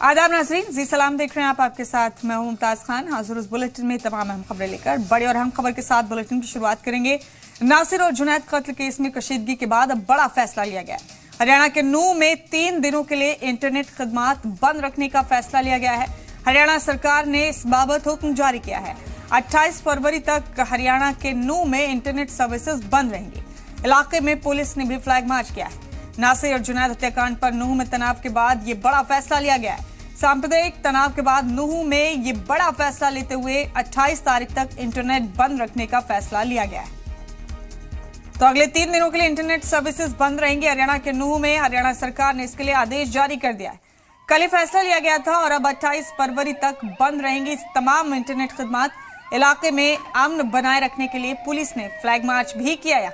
आदाब नाज़रीन, जी सलाम देख रहे हैं आप। आपके साथ मैं हूं मुमताज खान, हाजिर उस बुलेटिन में तमाम अहम खबरें लेकर। बड़ी और अहम खबर के साथ बुलेटिन की शुरुआत करेंगे। नासिर और जुनैद कत्ल केस में कशीदगी के बाद अब बड़ा फैसला लिया गया है। हरियाणा के नूंह में 3 दिनों के लिए इंटरनेट खदमात बंद रखने का फैसला लिया गया है। हरियाणा सरकार ने इस बाबत हुक्म जारी किया है। 28 फरवरी तक हरियाणा के नूंह में इंटरनेट सर्विसेज बंद रहेंगी। इलाके में पुलिस ने भी फ्लैग मार्च किया है। नासिर और जुनैद हत्याकांड पर नूंह में तनाव के बाद ये बड़ा फैसला लिया गया है। सांप्रदायिक तनाव के बाद नूंह में ये बड़ा फैसला लेते हुए 28 तारीख तक इंटरनेट बंद रखने का फैसला लिया गया है। तो अगले 3 दिनों के लिए इंटरनेट सर्विसेज बंद रहेंगे हरियाणा के नूंह में। हरियाणा सरकार ने इसके लिए आदेश जारी कर दिया है। कल ही फैसला लिया गया था और अब 28 फरवरी तक बंद रहेंगी तमाम इंटरनेट खदमात। इलाके में अमन बनाए रखने के लिए पुलिस ने फ्लैग मार्च भी किया।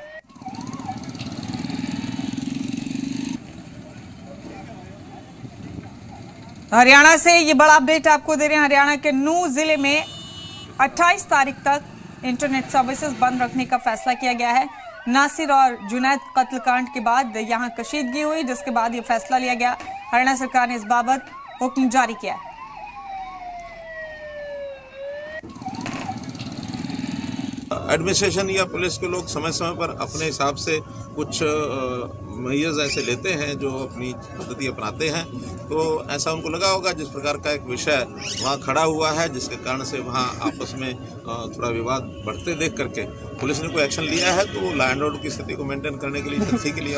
हरियाणा से ये बड़ा अपडेट आपको दे रहे हैं। हरियाणा के नूंह जिले में 28 तारीख तक इंटरनेट सर्विसेज बंद रखने का फैसला किया गया है। नासिर और जुनैद कत्लकांड के बाद यहां कशीदगी हुई, जिसके बाद ये फैसला लिया गया। हरियाणा सरकार ने इस बाबत हुक्म जारी किया है। एडमिनिस्ट्रेशन या पुलिस के लोग समय समय पर अपने हिसाब से कुछ मेजर्स ऐसे लेते हैं जो अपनी पद्धति अपनाते हैं। तो ऐसा उनको लगा होगा जिस प्रकार का एक विषय वहाँ खड़ा हुआ है, जिसके कारण से वहाँ आपस में थोड़ा विवाद बढ़ते देख करके पुलिस ने कोई एक्शन लिया है, तो लॉ एंड ऑर्डर की स्थिति को मेंटेन करने के लिए सख्ती के लिए